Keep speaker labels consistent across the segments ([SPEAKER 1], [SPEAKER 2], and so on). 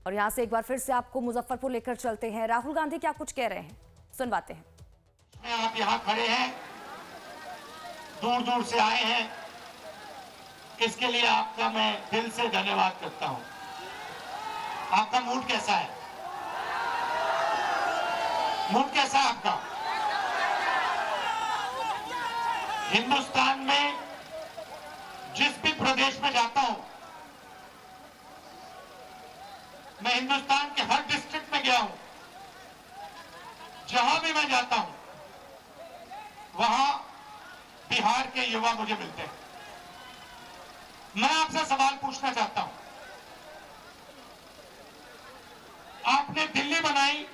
[SPEAKER 1] और यहां से एक बार फिर से आपको मुजफ्फरपुर लेकर चलते हैं। राहुल गांधी क्या कुछ कह रहे हैं, सुनवाते हैं।
[SPEAKER 2] आप यहाँ खड़े हैं, दूर दूर से आए हैं, इसके लिए आपका मैं दिल से धन्यवाद करता हूं। आपका मूड कैसा है? मूड कैसा है आपका? हिंदुस्तान में जिस भी प्रदेश में जाता हूं, मैं हिंदुस्तान के हर डिस्ट्रिक्ट में गया हूं, जहां भी मैं जाता हूं वहां बिहार के युवा मुझे मिलते हैं। मैं आपसे सवाल पूछना चाहता हूं, आपने दिल्ली बनाई,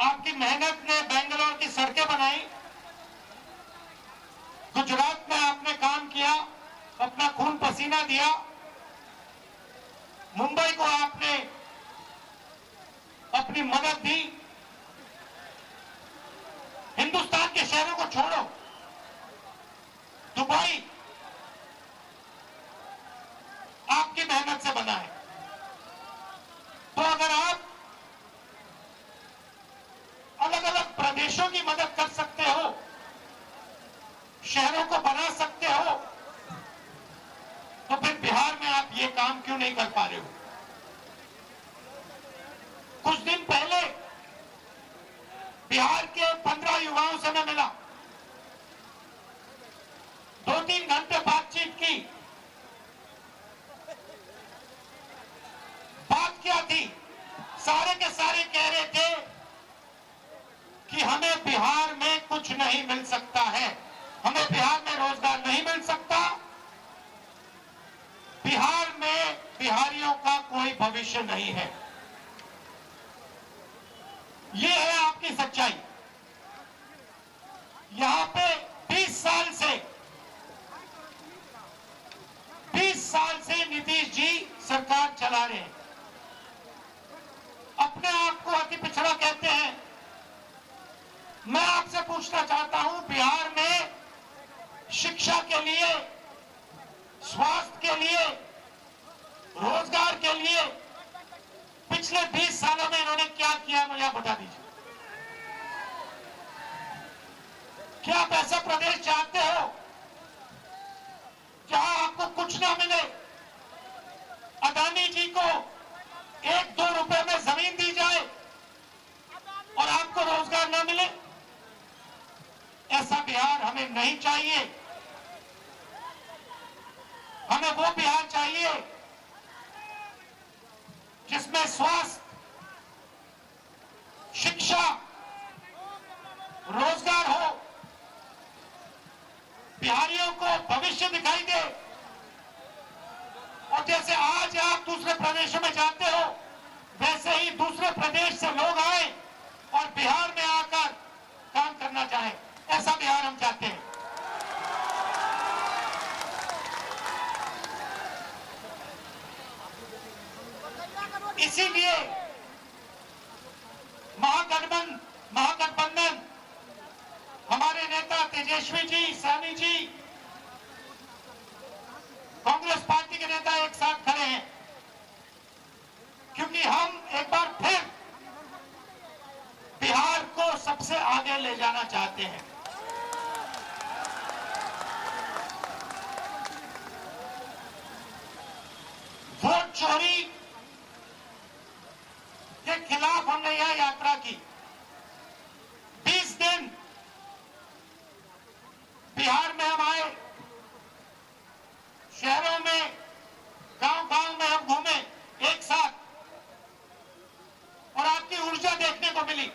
[SPEAKER 2] आपकी मेहनत ने बेंगलोर की सड़कें बनाई, गुजरात में आपने काम किया, अपना खून पसीना दिया, मुंबई को आपने अपनी मदद दी। हिंदुस्तान के शहरों को छोड़ो, दुबई आपकी मेहनत से बना है। तो अगर आप अलग अलग प्रदेशों की मदद कर सकते हो, शहरों को बना सकते हो, तो फिर बिहार में आप ये काम क्यों नहीं कर पा रहे हो? कुछ दिन पहले बिहार के 15 युवाओं से मैं मिला, 2-3 घंटे बातचीत की। बात क्या थी? सारे के सारे कह रहे थे कि हमें बिहार में कुछ नहीं मिल सकता है, हमें बिहार में रोजगार नहीं मिल सकता, बिहार में बिहारियों का कोई भविष्य नहीं है। ये है आपकी सच्चाई। यहां पे 20 साल से नीतीश जी सरकार चला रहे हैं। अपने आप को अति पिछड़ा कहते हैं। मैं आपसे पूछना चाहता हूं, बिहार में शिक्षा के लिए, स्वास्थ्य के लिए, रोजगार के लिए पिछले 20 सालों में इन्होंने क्या किया, मुझे आप बता दीजिए। क्या आप ऐसा प्रदेश चाहते हो जहां आपको कुछ ना मिले, अदानी जी को 1-2 रुपए में जमीन दी जाए और आपको रोजगार ना मिले? ऐसा बिहार हमें नहीं चाहिए। हमें वो बिहार चाहिए जिसमें स्वास्थ्य, शिक्षा, रोजगार हो, बिहारियों को भविष्य दिखाई दे। और जैसे आज आप दूसरे प्रदेशों में जाते हो, वैसे ही दूसरे प्रदेश से लोग आए और बिहार में आकर काम करना चाहें। ऐसा बिहार हम चाहते हैं। इसीलिए महागठबंधन, हमारे नेता तेजस्वी जी, सैनी जी, कांग्रेस पार्टी के नेता एक साथ खड़े हैं, क्योंकि हम एक बार फिर बिहार को सबसे आगे ले जाना चाहते हैं। वोट चोरी के खिलाफ हमने यह यात्रा की। 20 दिन बिहार में हम आए, शहरों में, गांव-गांव में हम घूमे एक साथ, और आपकी ऊर्जा देखने को मिली,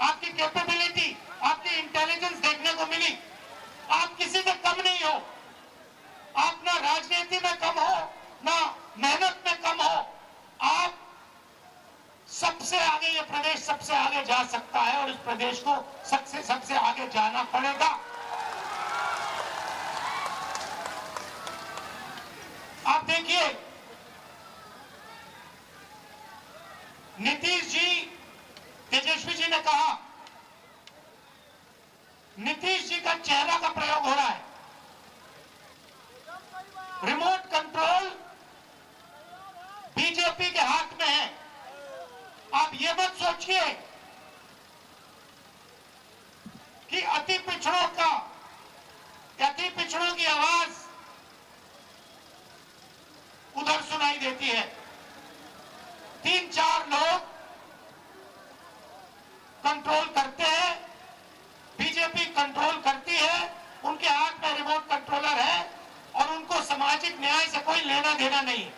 [SPEAKER 2] आपकी कैपेबिलिटी, आपकी इंटेलिजेंस देखने को मिली। आप किसी से कम नहीं हो, आप ना राजनीति में कम हो, ना मेहनत में कम हो। आप सबसे आगे, ये प्रदेश सबसे आगे जा सकता है और इस प्रदेश को सबसे आगे जाना पड़ेगा। आप देखिए, नीतीश जी, तेजस्वी जी ने कहा, नीतीश जी का चेहरा का प्रयोग हो रहा है। रिमोट कंट्रोल ये मत सोचिए कि अति पिछड़ों की आवाज उधर सुनाई देती है। 3-4 लोग कंट्रोल करते हैं, बीजेपी कंट्रोल करती है, उनके हाथ में रिमोट कंट्रोलर है और उनको सामाजिक न्याय से कोई लेना देना नहीं।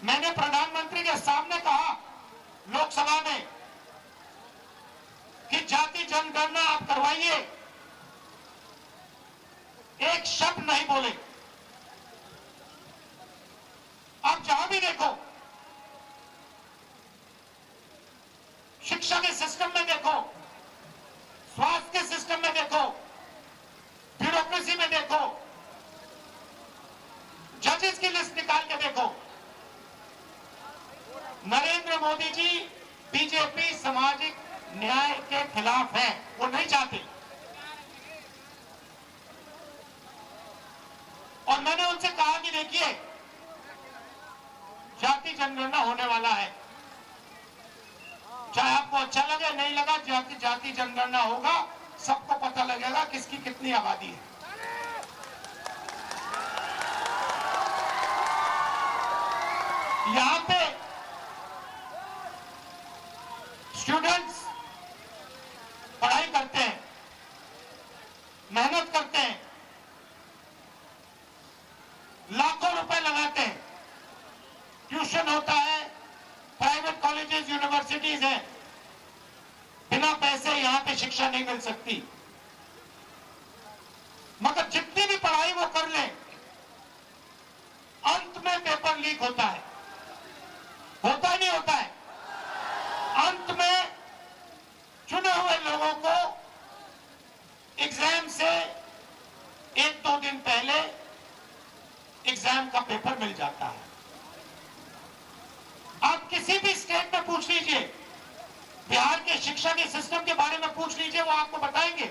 [SPEAKER 2] मैंने प्रधानमंत्री के सामने कहा लोकसभा में कि जाति जनगणना आप करवाइए, एक शब्द नहीं बोले। आप जहां भी देखो, शिक्षा के सिस्टम में देखो, स्वास्थ्य के सिस्टम में देखो, ब्यूरोक्रेसी में देखो, जजेस की लिस्ट निकाल के देखो, नरेंद्र मोदी जी बीजेपी सामाजिक न्याय के खिलाफ है, वो नहीं चाहते। और मैंने उनसे कहा कि देखिए, जाति जनगणना होने वाला है, चाहे आपको अच्छा लगे नहीं लगा, जाति जनगणना होगा, सबको पता लगेगा किसकी कितनी आबादी है। यहां पे स्टूडेंट्स पढ़ाई करते हैं, मेहनत करते हैं, लाखों रुपए लगाते हैं, ट्यूशन होता है, प्राइवेट कॉलेजेस यूनिवर्सिटीज हैं, बिना पैसे यहां पे शिक्षा नहीं मिल सकती। मगर जितनी भी पढ़ाई वो कर ले, अंत में पेपर लीक होता है। होता ही नहीं होता है। अंत में चुने हुए लोगों को एग्जाम से 1-2 दिन पहले एग्जाम का पेपर मिल जाता है। आप किसी भी स्टेट में पूछ लीजिए, बिहार के शिक्षा के सिस्टम के बारे में पूछ लीजिए, वो आपको बताएंगे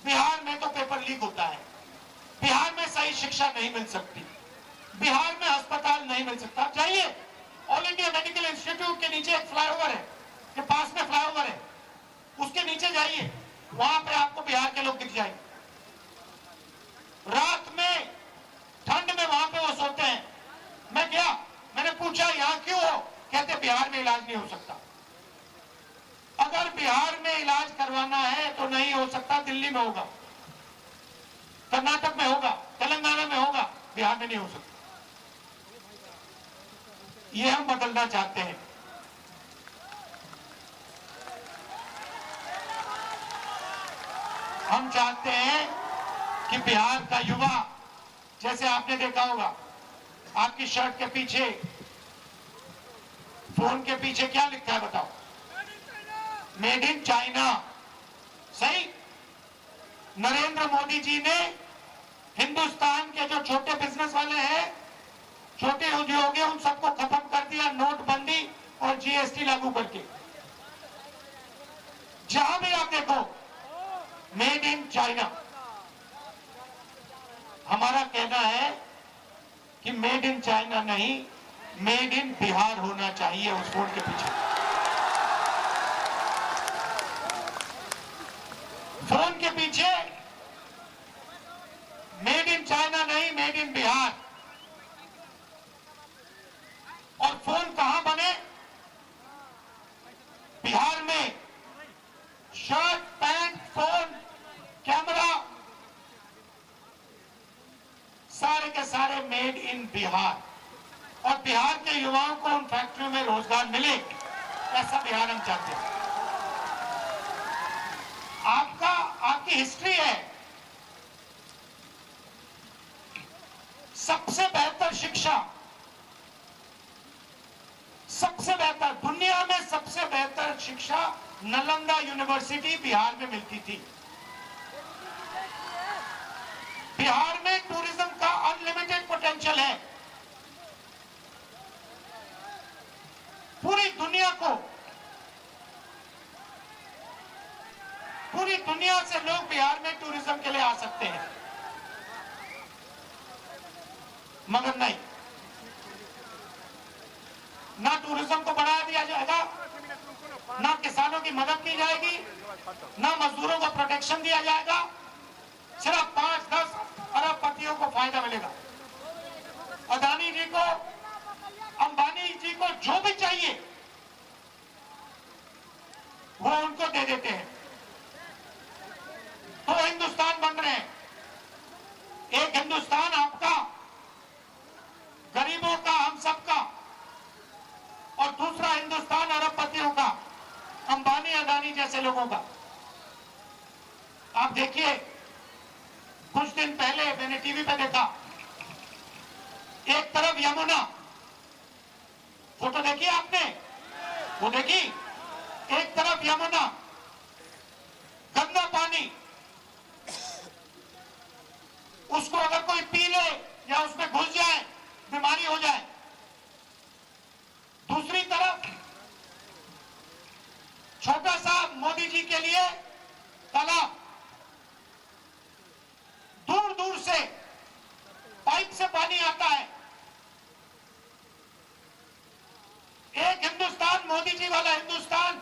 [SPEAKER 2] बिहार में तो पेपर लीक होता है, बिहार में सही शिक्षा नहीं मिल सकती, बिहार में अस्पताल नहीं मिल सकता। जाइए, ऑल इंडिया मेडिकल इंस्टीट्यूट के नीचे एक फ्लाईओवर है, के पास में फ्लाईओवर है, उसके नीचे जाइए, वहां पे आपको बिहार के लोग दिख जाएंगे। रात में ठंड में वहां पे वो सोते हैं। मैं गया, मैंने पूछा यहां क्यों हो, कहते बिहार में इलाज नहीं हो सकता। अगर बिहार में इलाज करवाना है तो नहीं हो सकता, दिल्ली में होगा, कर्नाटक में होगा, तेलंगाना में होगा, बिहार में नहीं हो सकता। ये हम बदलना चाहते हैं। हम चाहते हैं कि बिहार का युवा, जैसे आपने देखा होगा, आपकी शर्ट के पीछे, फोन के पीछे क्या लिखा है बताओ? Made in China. सही? नरेंद्र मोदी जी ने हिंदुस्तान के जो छोटे बिजनेस वाले हैं, छोटे उद्योग है, उन सबको खत्म कर दिया, नोटबंदी और जीएसटी लागू करके। जहां भी आप देखो, मेड इन चाइना। हमारा कहना है कि मेड इन चाइना नहीं, मेड इन बिहार होना चाहिए उस फोन के पीछे। फोन के पीछे मेड इन चाइना नहीं, मेड इन बिहार। और फोन कहां बने? बिहार में। शर्ट, पैंट, फोन, कैमरा, सारे के सारे मेड इन बिहार। और बिहार के युवाओं को उन फैक्ट्रियों में रोजगार मिले, ऐसा बिहार हम चाहते हैं। आपकी हिस्ट्री है, सबसे बेहतर शिक्षा, सबसे बेहतर, दुनिया में सबसे बेहतर शिक्षा नालंदा यूनिवर्सिटी बिहार में मिलती थी। बिहार में टूरिज्म का अनलिमिटेड पोटेंशियल है। पूरी दुनिया से लोग बिहार में टूरिज्म के लिए आ सकते हैं, मगर नहीं, टूरिज्म को बढ़ा दिया जाएगा, ना किसानों की मदद की जाएगी, ना मजदूरों को प्रोटेक्शन दिया जाएगा। सिर्फ 5-10 अरबपतियों को फायदा मिलेगा। अदानी जी को, अंबानी जी को जो भी चाहिए वो उनको दे देते हैं। तो हिंदुस्तान बन रहे हैं। एक हिंदुस्तान आपका, गरीबों का, हम सबका, और दूसरा हिंदुस्तान अरबपतियों का, अंबानी अदानी जैसे लोगों का। आप देखिए, कुछ दिन पहले मैंने टीवी पे देखा, एक तरफ यमुना, फोटो देखी आपने? वो देखी? एक तरफ यमुना, गंदा पानी, उसको अगर कोई पी ले या उसमें घुस जाए बीमारी हो जाए। दूसरी तरफ छोटा सा मोदी जी के लिए तालाब, दूर दूर से पाइप से पानी आता है। एक हिंदुस्तान, मोदी जी वाला हिंदुस्तान।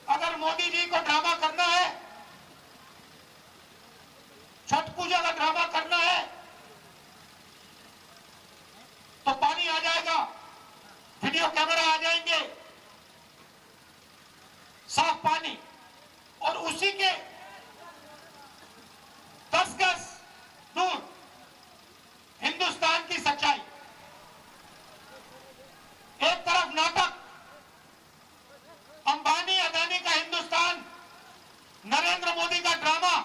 [SPEAKER 2] अगर मोदी जी को ड्रामा करना है, छठ पूजा का ड्रामा करना है, तो पानी आ जाएगा, वीडियो कैमरा आ जाएंगे, साफ पानी, और उसी के 10 गज दूर हिंदुस्तान की सच्चाई। एक तरफ नाटक, अंबानी अदानी का हिंदुस्तान, नरेंद्र मोदी का ड्रामा,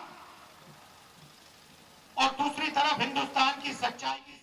[SPEAKER 2] और दूसरी तरफ हिंदुस्तान की सच्चाई की